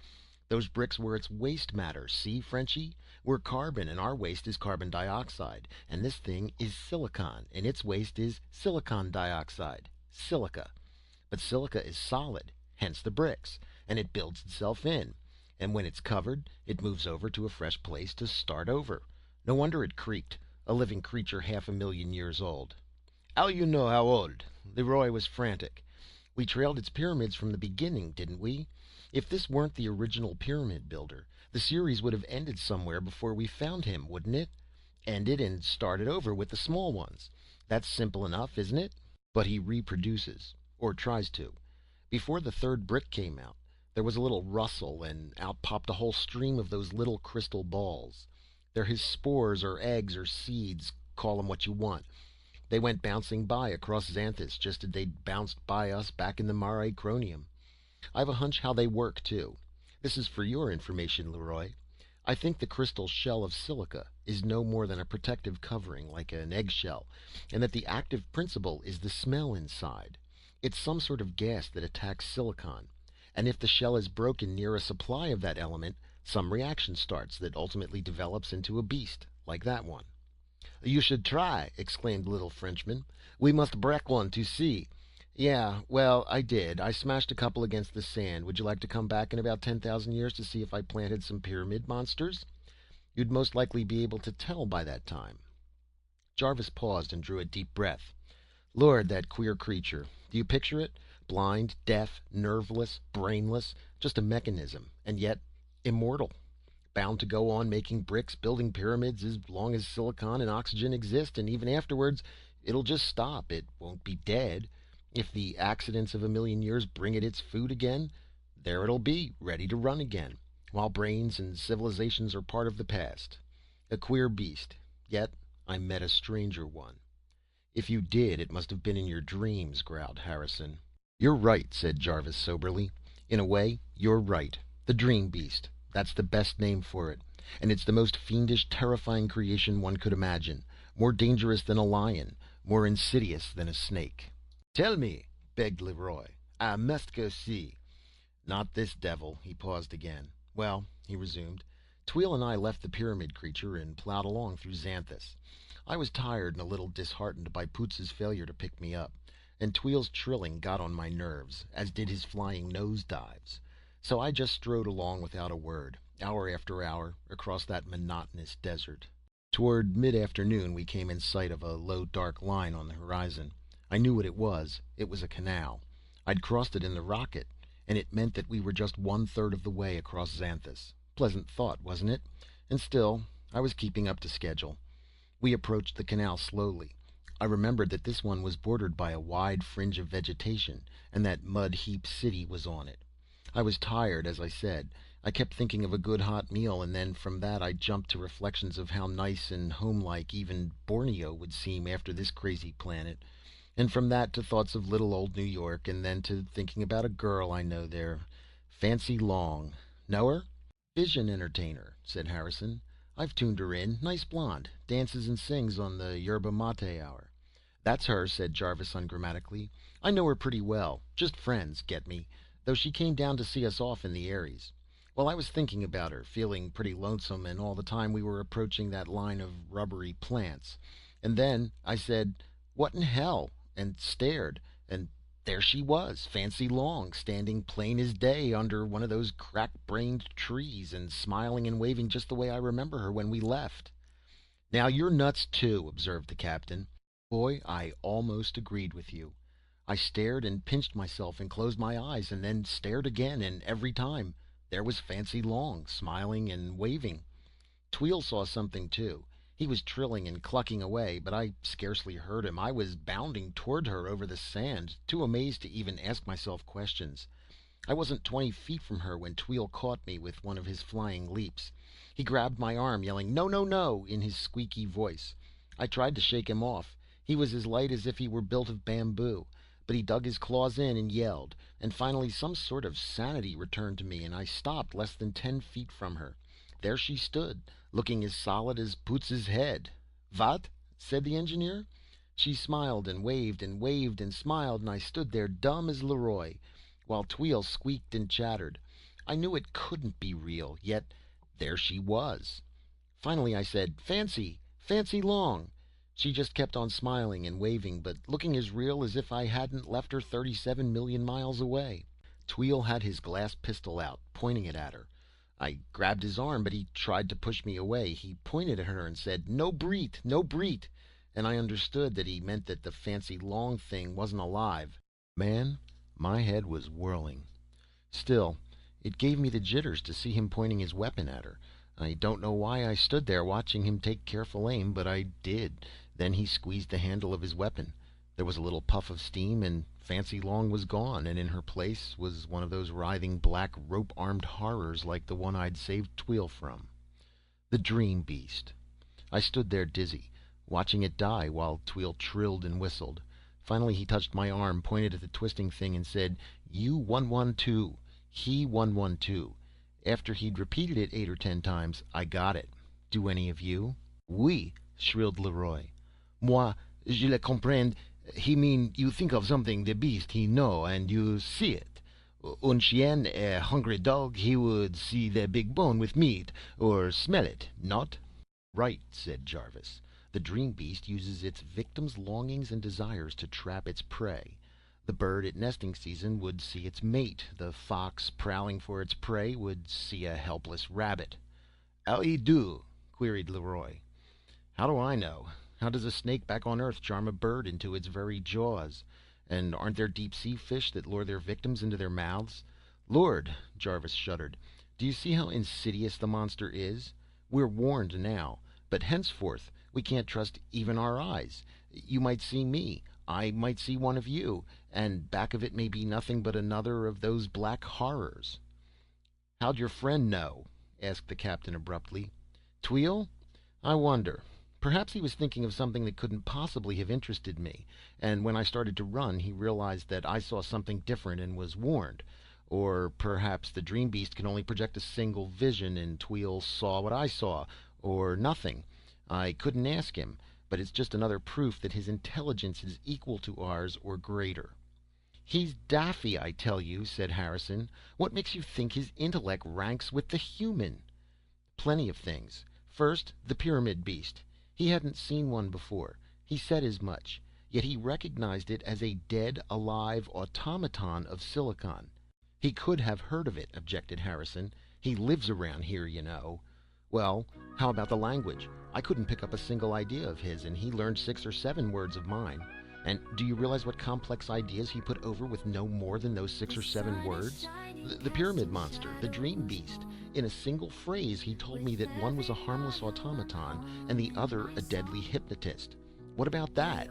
Those bricks were its waste matter, see, Frenchie? We're carbon, and our waste is carbon dioxide. And this thing is silicon, and its waste is silicon dioxide. Silica. But silica is solid, hence the bricks, and it builds itself in. And when it's covered, it moves over to a fresh place to start over. No wonder it creaked, a living creature 500,000 years old." "How you know how old?" Leroy was frantic. "We trailed its pyramids from the beginning, didn't we? If this weren't the original pyramid builder, the series would have ended somewhere before we found him, wouldn't it? Ended and started over with the small ones. That's simple enough, isn't it? But he reproduces, or tries to. Before the third brick came out, there was a little rustle, and out popped a whole stream of those little crystal balls. They're his spores or eggs or seeds, call 'em what you want. They went bouncing by across Xanthus just as they'd bounced by us back in the Mare Cronium. I've a hunch how they work, too. This is for your information, Leroy. I think the crystal shell of silica is no more than a protective covering, like an eggshell, and that the active principle is the smell inside. It's some sort of gas that attacks silicon, and if the shell is broken near a supply of that element, some reaction starts that ultimately develops into a beast, like that one." "You should try," exclaimed little Frenchman. "We must break one to see." "Yeah, well, I did. I smashed a couple against the sand. Would you like to come back in about 10,000 years to see if I planted some pyramid monsters? You'd most likely be able to tell by that time." Jarvis paused and drew a deep breath. "Lord, that queer creature. Do you picture it? Blind, deaf, nerveless, brainless, just a mechanism, and yet immortal. Bound to go on making bricks, building pyramids as long as silicon and oxygen exist, and even afterwards it'll just stop. It won't be dead. If the accidents of 1,000,000 years bring it its food again, there it'll be, ready to run again, while brains and civilizations are part of the past. A queer beast, yet I met a stranger one." "If you did, it must have been in your dreams," growled Harrison. "You're right," said Jarvis soberly. "In a way, you're right. The dream beast. That's the best name for it. And it's the most fiendish, terrifying creation one could imagine. More dangerous than a lion, more insidious than a snake." "Tell me," begged Leroy. "I must go see." "Not this devil." He paused again. "Well," he resumed, Tweel and I left the pyramid creature and plowed along through Xanthus. I was tired and a little disheartened by Poots's failure to pick me up, and Tweel's trilling got on my nerves, as did his flying nose dives. So I just strode along without a word, hour after hour, across that monotonous desert. Toward mid-afternoon we came in sight of a low dark line on the horizon. I knew what it was. It was a canal. I'd crossed it in the rocket, and it meant that we were just one-third of the way across Xanthus. Pleasant thought, wasn't it? And still, I was keeping up to schedule. We approached the canal slowly. I remembered that this one was bordered by a wide fringe of vegetation, and that Mud Heap City was on it. I was tired, as I said. I kept thinking of a good hot meal, and then from that I jumped to reflections of how nice and homelike even Borneo would seem after this crazy planet. And from that to thoughts of little old New York, and then to thinking about a girl I know there. Fancy Long. Know her? Vision entertainer, said Harrison. I've tuned her in. Nice blonde. Dances and sings on the yerba mate hour. That's her, said Jarvis ungrammatically. I know her pretty well. Just friends, get me? Though she came down to see us off in the Aries. Well, I was thinking about her, feeling pretty lonesome, and all the time we were approaching that line of rubbery plants. And then I said, what in hell? And stared, and there she was, Fancy Long, standing plain as day under one of those crack-brained trees, and smiling and waving just the way I remember her when we left. Now you're nuts too, observed the captain. Boy, I almost agreed with you. I stared and pinched myself and closed my eyes, and then stared again, and every time there was Fancy Long, smiling and waving. Tweel saw something too. He was trilling and clucking away, but I scarcely heard him. I was bounding toward her over the sand, too amazed to even ask myself questions. I wasn't 20 feet from her when Tweel caught me with one of his flying leaps. He grabbed my arm, yelling, "No, no, no," in his squeaky voice. I tried to shake him off. He was as light as if he were built of bamboo, but he dug his claws in and yelled, and finally some sort of sanity returned to me, and I stopped less than 10 feet from her. There she stood, looking as solid as Poots's head. "What?" said the engineer. She smiled and waved and waved and smiled, and I stood there dumb as Leroy, while Tweel squeaked and chattered. I knew it couldn't be real, yet there she was. Finally I said, "Fancy! Fancy Long!" She just kept on smiling and waving, but looking as real as if I hadn't left her 37 million miles away. Tweel had his glass pistol out, pointing it at her. I grabbed his arm, but he tried to push me away. He pointed at her and said, "No breet, no breet," and I understood that he meant that the Fancy Long thing wasn't alive. Man, my head was whirling. Still, it gave me the jitters to see him pointing his weapon at her. I don't know why I stood there watching him take careful aim, but I did. Then he squeezed the handle of his weapon. There was a little puff of steam, and Fancy Long was gone, and in her place was one of those writhing black rope-armed horrors like the one I'd saved Tweel from. The dream beast. I stood there dizzy, watching it die while Tweel trilled and whistled. Finally he touched my arm, pointed at the twisting thing, and said, "You 112, he 112. After he'd repeated it 8 or 10 times, I got it. Do any of you? "Oui," shrilled Leroy. "Moi, je le comprends. He mean you think of something the beast he know, and you see it. Un chien, a hungry dog, he would see the big bone with meat, or smell it, not?" "Right," said Jarvis. "The dream beast uses its victim's longings and desires to trap its prey. The bird at nesting season would see its mate. The fox, prowling for its prey, would see a helpless rabbit." "How he do?" queried Leroy. "How do I know? How does a snake back on Earth charm a bird into its very jaws? And aren't there deep-sea fish that lure their victims into their mouths? Lord," Jarvis shuddered, "do you see how insidious the monster is? We're warned now, but henceforth we can't trust even our eyes. You might see me, I might see one of you, and back of it may be nothing but another of those black horrors." "How'd your friend know?" asked the captain abruptly. "Tweel? I wonder. Perhaps he was thinking of something that couldn't possibly have interested me, and when I started to run he realized that I saw something different and was warned. Or perhaps the dream beast can only project a single vision, and Tweel saw what I saw, or nothing. I couldn't ask him, but it's just another proof that his intelligence is equal to ours or greater." "He's daffy, I tell you," said Harrison. "What makes you think his intellect ranks with the human?" Plenty of things. First, the pyramid beast. He hadn't seen one before. He said as much. Yet he recognized it as a dead, alive automaton of silicon. He could have heard of it, objected Harrison. He lives around here, you know. Well, how about the language? I couldn't pick up a single idea of his, and he learned 6 or 7 words of mine. And do you realize what complex ideas he put over with no more than those 6 or 7 words? The pyramid monster, the dream beast. In a single phrase, he told me that one was a harmless automaton and the other a deadly hypnotist. What about that?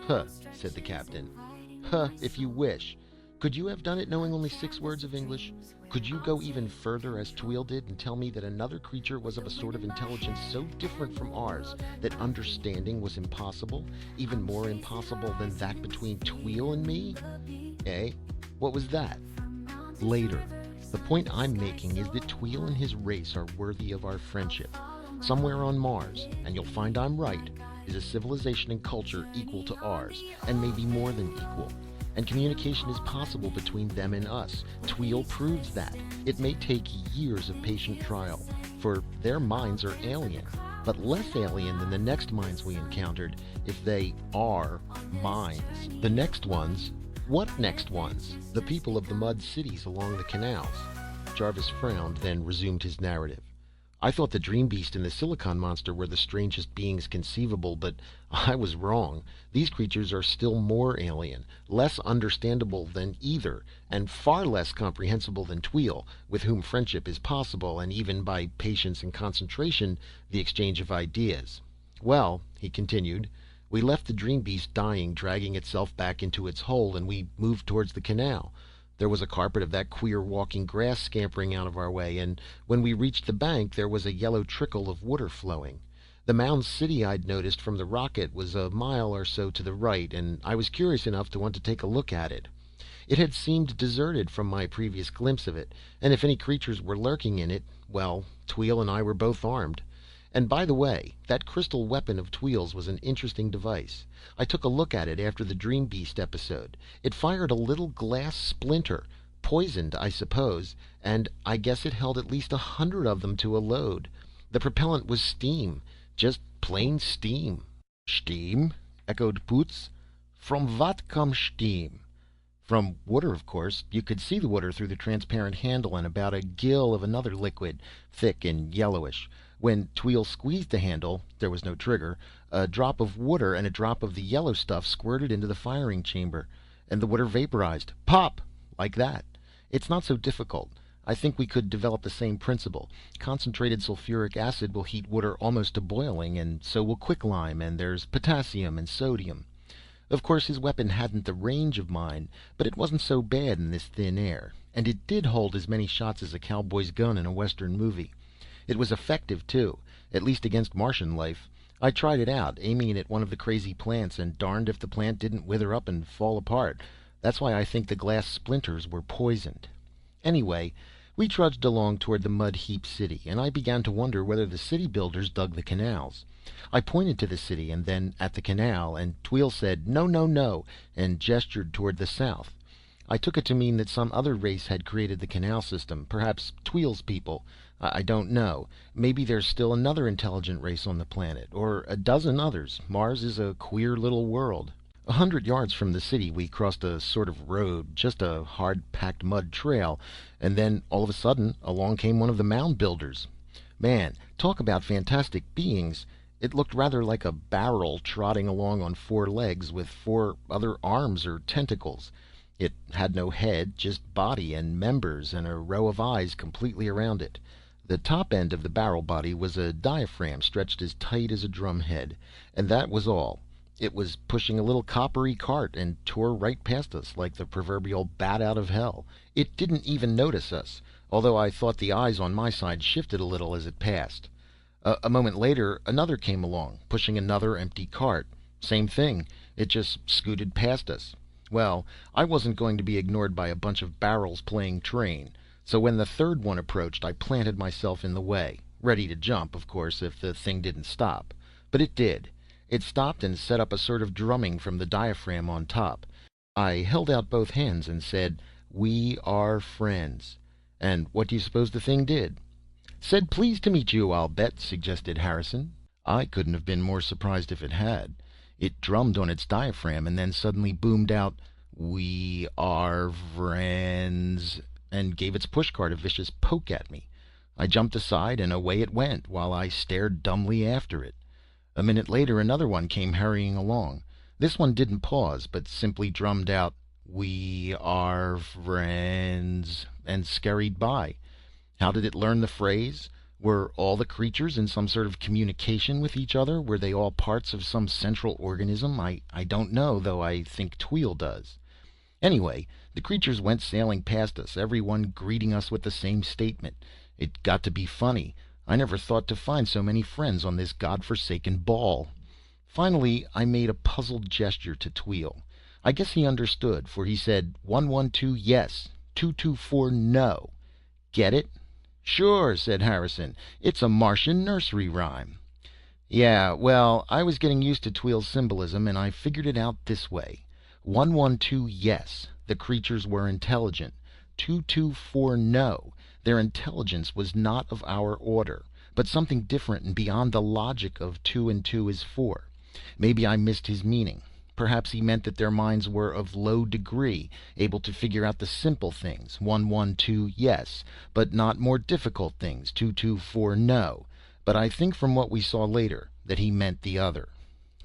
Huh, said the captain. Huh, if you wish. Could you have done it knowing only 6 words of English? Could you go even further, as Tweel did, and tell me that another creature was of a sort of intelligence so different from ours that understanding was impossible, even more impossible than that between Tweel and me? Eh? What was that? Later. The point I'm making is that Tweel and his race are worthy of our friendship. Somewhere on Mars, and you'll find I'm right, is a civilization and culture equal to ours, and maybe more than equal. And communication is possible between them and us. Tweel proves that. It may take years of patient trial, for their minds are alien, but less alien than the next minds we encountered, if they are minds. The next ones? What next ones? The people of the mud cities along the canals. Jarvis frowned, then resumed his narrative. I thought the Dream Beast and the Silicon Monster were the strangest beings conceivable, but I was wrong. These creatures are still more alien, less understandable than either, and far less comprehensible than Tweel, with whom friendship is possible, and even by patience and concentration, the exchange of ideas. Well, he continued, we left the Dream Beast dying, dragging itself back into its hole, and we moved towards the canal. There was a carpet of that queer walking grass scampering out of our way, and when we reached the bank there was a yellow trickle of water flowing. The mound city I'd noticed from the rocket was a mile or so to the right, and I was curious enough to want to take a look at it. It had seemed deserted from my previous glimpse of it, and if any creatures were lurking in it, well, Tweel and I were both armed. And by the way, that crystal weapon of Tweel's was an interesting device. I took a look at it after the Dream Beast episode. It fired a little glass splinter, poisoned, I suppose, and I guess it held at least 100 of them to a load. The propellant was steam, just plain steam. Steam? Echoed Boots. From what comes steam? From water, of course. You could see the water through the transparent handle and about a gill of another liquid, thick and yellowish. When Tweel squeezed the handle, there was no trigger, a drop of water and a drop of the yellow stuff squirted into the firing chamber, and the water vaporized. Pop! Like that. It's not so difficult. I think we could develop the same principle. Concentrated sulfuric acid will heat water almost to boiling, and so will quicklime, and there's potassium and sodium. Of course, his weapon hadn't the range of mine, but it wasn't so bad in this thin air, and it did hold as many shots as a cowboy's gun in a Western movie. It was effective, too, at least against Martian life. I tried it out, aiming it at one of the crazy plants, and darned if the plant didn't wither up and fall apart. That's why I think the glass splinters were poisoned. Anyway, we trudged along toward the mud heap city, and I began to wonder whether the city builders dug the canals. I pointed to the city and then at the canal, and Tweel said, "No, no, no," and gestured toward the south. I took it to mean that some other race had created the canal system, perhaps Tweel's people. I don't know. Maybe there's still another intelligent race on the planet, or a dozen others. Mars is a queer little world. 100 yards from the city we crossed a sort of road, just a hard-packed mud trail, and then all of a sudden along came one of the mound builders. Man, talk about fantastic beings. It looked rather like a barrel trotting along on 4 legs with 4 other arms or tentacles. It had no head, just body and members and a row of eyes completely around it. The top end of the barrel body was a diaphragm stretched as tight as a drumhead, and that was all. It was pushing a little coppery cart and tore right past us like the proverbial bat out of hell. It didn't even notice us, although I thought the eyes on my side shifted a little as it passed. A moment later, another came along, pushing another empty cart. Same thing, it just scooted past us. Well, I wasn't going to be ignored by a bunch of barrels playing train. So when the third one approached, I planted myself in the way, ready to jump, of course, if the thing didn't stop. But it did. It stopped and set up a sort of drumming from the diaphragm on top. I held out both hands and said, "We are friends." And what do you suppose the thing did? "Said pleased to meet you, I'll bet," suggested Harrison. I couldn't have been more surprised if it had. It drummed on its diaphragm and then suddenly boomed out, "We are friends," and gave its pushcart a vicious poke at me. I jumped aside and away it went, while I stared dumbly after it. A minute later another one came hurrying along. This one didn't pause, but simply drummed out, "We are friends," and scurried by. How did it learn the phrase? Were all the creatures in some sort of communication with each other? Were they all parts of some central organism? I don't know, though I think Tweel does. Anyway, the creatures went sailing past us, every one greeting us with the same statement. It got to be funny. I never thought to find so many friends on this godforsaken ball. Finally, I made a puzzled gesture to Tweel. I guess he understood, for he said, "112 yes, 224 no. Get it?" "Sure," said Harrison. "It's a Martian nursery rhyme." Yeah, well, I was getting used to Tweel's symbolism, and I figured it out this way. 112 yes, the creatures were intelligent. 224 no, their intelligence was not of our order, but something different and beyond the logic of 2 and 2 is 4. Maybe I missed his meaning. Perhaps he meant that their minds were of low degree, able to figure out the simple things, 112 yes, but not more difficult things, 224 no. But I think from what we saw later that he meant the other.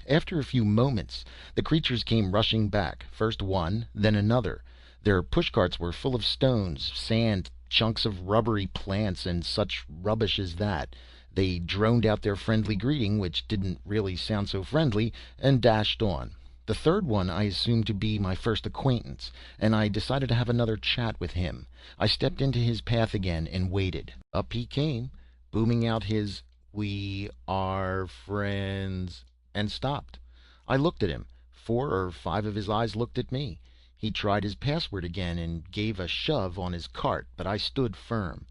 After a few moments, the creatures came rushing back, first one, then another. Their pushcarts were full of stones, sand, chunks of rubbery plants, and such rubbish as that. They droned out their friendly greeting, which didn't really sound so friendly, and dashed on. The third one I assumed to be my first acquaintance, and I decided to have another chat with him. I stepped into his path again and waited. Up he came, booming out his "We are friends," and stopped. I looked at him. 4 or 5 of his eyes looked at me. He tried his password again and gave a shove on his cart, but I stood firm.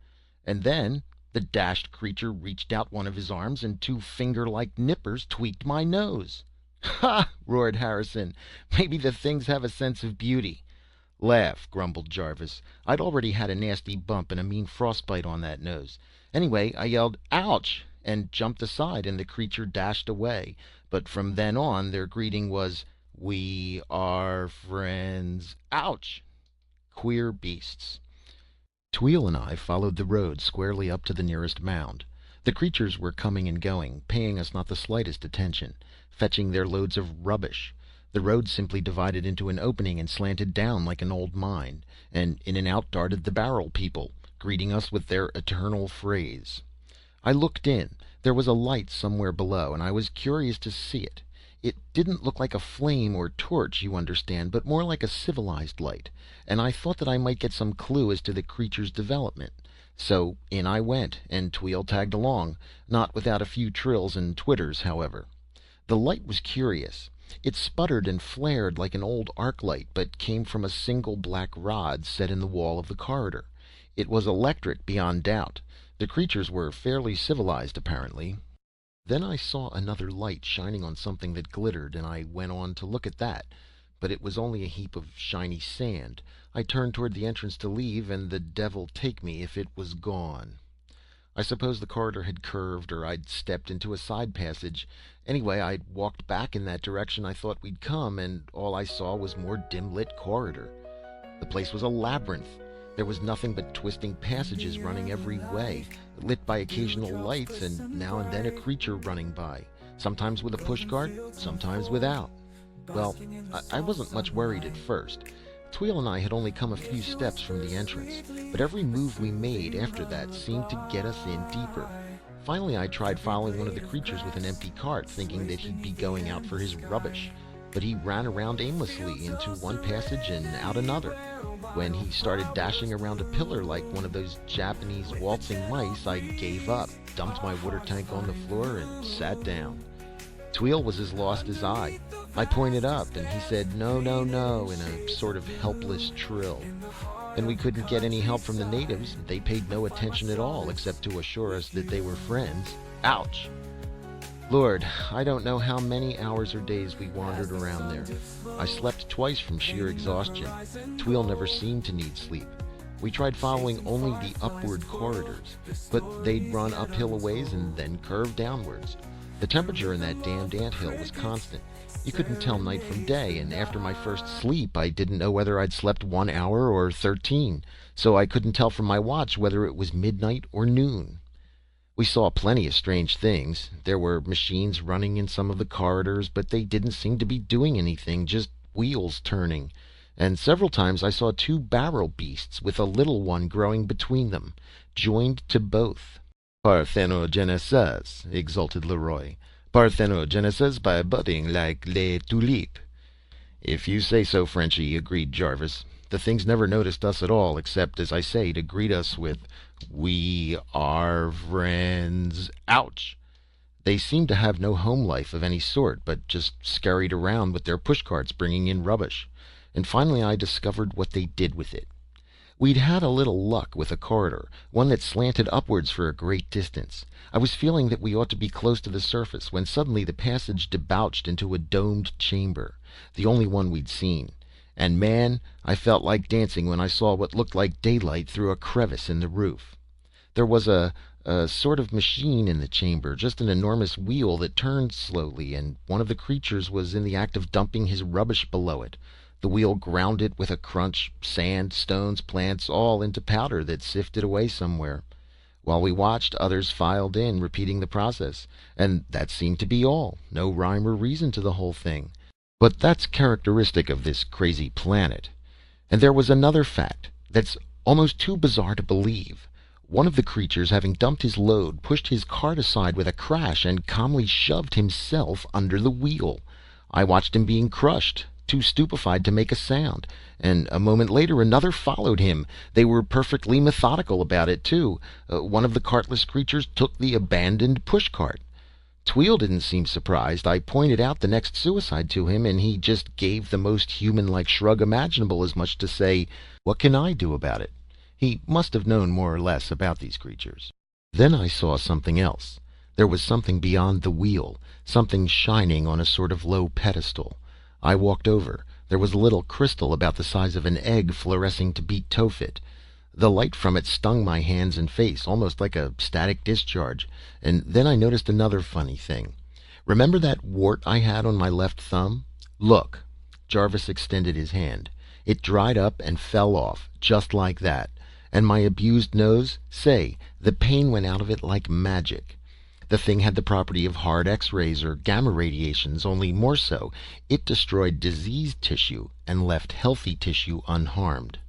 And then the dashed creature reached out one of his arms, and 2 finger-like nippers tweaked my nose. "Ha!" roared Harrison. "Maybe the things have a sense of beauty." "Laugh," grumbled Jarvis. "I'd already had a nasty bump and a mean frostbite on that nose. Anyway, I yelled, 'Ouch!' and jumped aside, and the creature dashed away. But from then on, their greeting was, 'We are friends.' Ouch!" Queer beasts. Tweel and I followed the road squarely up to the nearest mound. The creatures were coming and going, paying us not the slightest attention, fetching their loads of rubbish. The road simply divided into an opening and slanted down like an old mine, and in and out darted the barrel people, greeting us with their eternal phrase. I looked in. There was a light somewhere below, and I was curious to see it. It didn't look like a flame or torch, you understand, but more like a civilized light, and I thought that I might get some clue as to the creature's development. So in I went, and Tweel tagged along, not without a few trills and twitters, however. The light was curious. It sputtered and flared like an old arc light, but came from a single black rod set in the wall of the corridor. It was electric beyond doubt. The creatures were fairly civilized, apparently. Then I saw another light shining on something that glittered, and I went on to look at that. But it was only a heap of shiny sand. I turned toward the entrance to leave, and the devil take me if it was gone. I suppose the corridor had curved, or I'd stepped into a side passage. Anyway, I walked back in that direction I thought we'd come, and all I saw was more dim-lit corridor. The place was a labyrinth. There was nothing but twisting passages running every way, lit by occasional lights, and now and then a creature running by, sometimes with a pushcart, sometimes without. Well, I wasn't much worried at first. Tweel and I had only come a few steps from the entrance, but every move we made after that seemed to get us in deeper. Finally, I tried following one of the creatures with an empty cart, thinking that he'd be going out for his rubbish, but he ran around aimlessly into one passage and out another. When he started dashing around a pillar like one of those Japanese waltzing mice, I gave up, dumped my water tank on the floor, and sat down. Tweel was as lost as I. I pointed up, and he said, "No, no, no," in a sort of helpless trill. And we couldn't get any help from the natives. They paid no attention at all, except to assure us that they were friends. Ouch! Lord, I don't know how many hours or days we wandered around there. I slept twice from sheer exhaustion. Tweel never seemed to need sleep. We tried following only the upward corridors, but they'd run uphill a ways and then curve downwards. The temperature in that damned anthill was constant. You couldn't tell night from day, and after my first sleep, I didn't know whether I'd slept 1 hour or 13, so I couldn't tell from my watch whether it was midnight or noon. We saw plenty of strange things. There were machines running in some of the corridors, but they didn't seem to be doing anything, just wheels turning. And several times I saw two barrel beasts with a little one growing between them, joined to both. Parthenogenesis, exulted Leroy. Parthenogenesis by budding like les tulipes. If you say so, Frenchie, agreed Jarvis. The things never noticed us at all, except, as I say, to greet us with, "We are friends." Ouch! They seemed to have no home life of any sort, but just scurried around with their pushcarts bringing in rubbish. And finally I discovered what they did with it. We'd had a little luck with a corridor, one that slanted upwards for a great distance. I was feeling that we ought to be close to the surface, when suddenly the passage debouched into a domed chamber, the only one we'd seen. And man, I felt like dancing when I saw what looked like daylight through a crevice in the roof. There was a sort of machine in the chamber, just an enormous wheel that turned slowly, and one of the creatures was in the act of dumping his rubbish below it. The wheel ground it with a crunch, sand, stones, plants, all into powder that sifted away somewhere. While we watched, others filed in, repeating the process, and that seemed to be all. No rhyme or reason to the whole thing. But that's characteristic of this crazy planet. And there was another fact that's almost too bizarre to believe. One of the creatures, having dumped his load, pushed his cart aside with a crash and calmly shoved himself under the wheel. I watched him being crushed, too stupefied to make a sound, and a moment later another followed him. They were perfectly methodical about it, too. One of the cartless creatures took the abandoned pushcart. Tweel didn't seem surprised. I pointed out the next suicide to him, and he just gave the most human-like shrug imaginable, as much to say, "What can I do about it?" He must have known more or less about these creatures. Then I saw something else. There was something beyond the wheel, something shining on a sort of low pedestal. I walked over. There was a little crystal about the size of an egg fluorescing to beat Tophet. The light from it stung my hands and face, almost like a static discharge. And then I noticed another funny thing. Remember that wart I had on my left thumb? Look. Jarvis extended his hand. It dried up and fell off, just like that. And my abused nose? Say, the pain went out of it like magic. The thing had the property of hard X-rays or gamma radiations, only more so. It destroyed diseased tissue and left healthy tissue unharmed.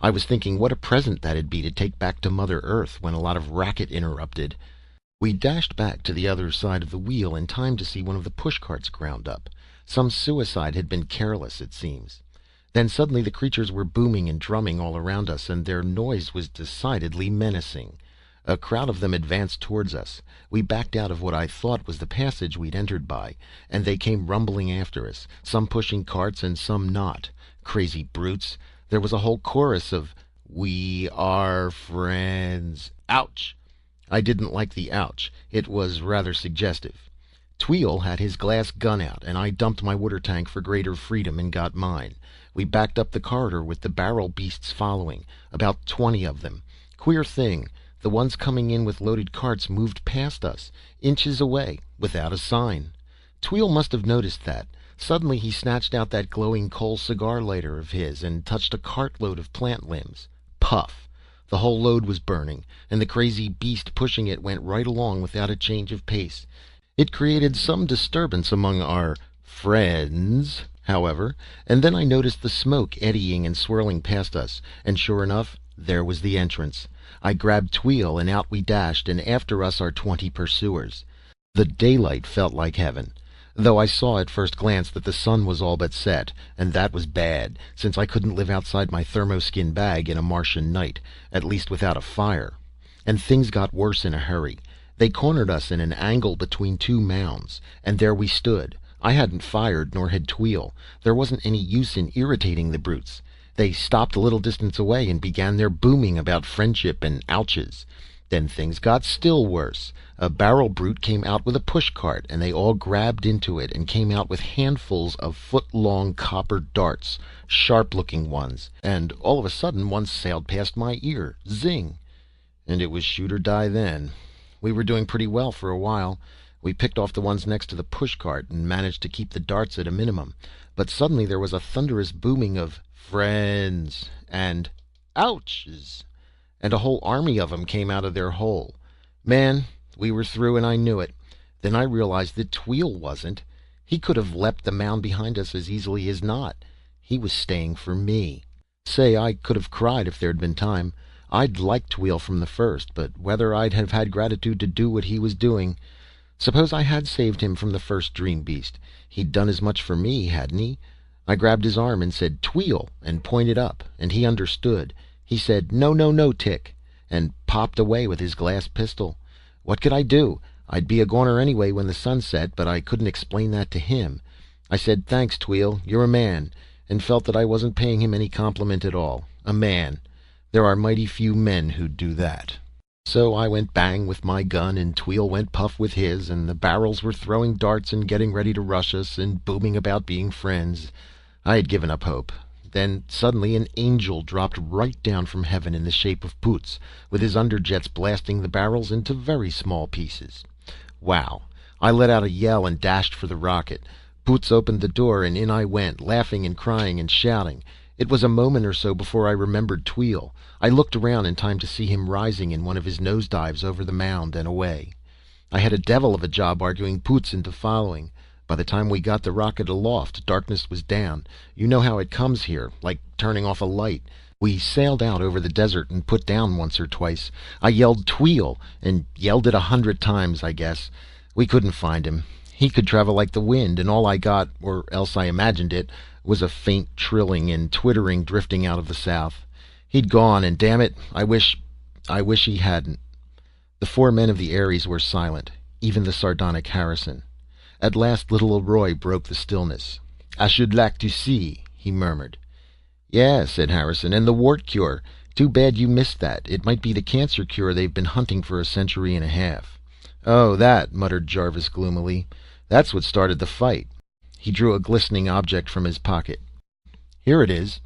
I was thinking what a present that'd be to take back to Mother Earth when a lot of racket interrupted. We dashed back to the other side of the wheel in time to see one of the pushcarts ground up. Some suicide had been careless, it seems. Then suddenly the creatures were booming and drumming all around us, and their noise was decidedly menacing. A crowd of them advanced towards us. We backed out of what I thought was the passage we'd entered by, and they came rumbling after us, some pushing carts and some not. Crazy brutes. There was a whole chorus of, "We are friends." Ouch! I didn't like the ouch. It was rather suggestive. Tweel had his glass gun out, and I dumped my water tank for greater freedom and got mine. We backed up the corridor with the barrel beasts following, about 20 of them. Queer thing. The ones coming in with loaded carts moved past us, inches away, without a sign. Tweel must have noticed that. Suddenly he snatched out that glowing coal cigar lighter of his and touched a cartload of plant limbs. Puff! The whole load was burning, and the crazy beast pushing it went right along without a change of pace. It created some disturbance among our friends, however, and then I noticed the smoke eddying and swirling past us, and sure enough, there was the entrance. I grabbed Tweel, and out we dashed, and after us our 20 pursuers. The daylight felt like heaven, though I saw at first glance that the sun was all but set, and that was bad, since I couldn't live outside my thermoskin bag in a Martian night, at least without a fire. And things got worse in a hurry. They cornered us in an angle between two mounds, and there we stood. I hadn't fired, nor had Tweel. There wasn't any use in irritating the brutes. They stopped a little distance away and began their booming about friendship and ouches. Then things got still worse. A barrel brute came out with a pushcart, and they all grabbed into it and came out with handfuls of foot-long copper darts, sharp-looking ones, and all of a sudden one sailed past my ear. Zing! And it was shoot or die then. We were doing pretty well for a while. We picked off the ones next to the pushcart and managed to keep the darts at a minimum. But suddenly there was a thunderous booming of "friends" and "ouches," and a whole army of 'em came out of their hole. Man, we were through, and I knew it. Then I realized that Tweel wasn't. He could have leapt the mound behind us as easily as not. He was staying for me. Say, I could have cried if there'd been time. I'd liked Tweel from the first, but whether I'd have had gratitude to do what he was doing. Suppose I had saved him from the first dream beast. He'd done as much for me, hadn't he? I grabbed his arm and said, "Tweel," and pointed up, and he understood. He said, "No, no, no, Tick," and popped away with his glass pistol. What could I do? I'd be a goner anyway when the sun set, but I couldn't explain that to him. I said, "Thanks, Tweel, you're a man," and felt that I wasn't paying him any compliment at all. A man. There are mighty few men who'd do that. So I went bang with my gun, and Tweel went puff with his, and the barrels were throwing darts and getting ready to rush us and booming about being friends. I had given up hope. Then suddenly an angel dropped right down from heaven in the shape of Poots, with his underjets blasting the barrels into very small pieces. Wow. I let out a yell and dashed for the rocket. Poots opened the door, and in I went, laughing and crying and shouting. It was a moment or so before I remembered Tweel. I looked around in time to see him rising in one of his nosedives over the mound and away. I had a devil of a job arguing Poots into following. By the time we got the rocket aloft, darkness was down. You know how it comes here, like turning off a light. We sailed out over the desert and put down once or twice. I yelled "Tweel," and yelled it 100 times, I guess. We couldn't find him. He could travel like the wind, and all I got, or else I imagined it, was a faint trilling and twittering drifting out of the south. He'd gone, and damn it, I wish he hadn't. The 4 men of the Aries were silent, even the sardonic Harrison. At last little Roy broke the stillness. "I should like to see," he murmured. "Yeah," said Harrison, "and the wart cure. Too bad you missed that. It might be the cancer cure they've been hunting for a century and a half." "Oh, that," muttered Jarvis gloomily. "That's what started the fight." He drew a glistening object from his pocket. "Here it is."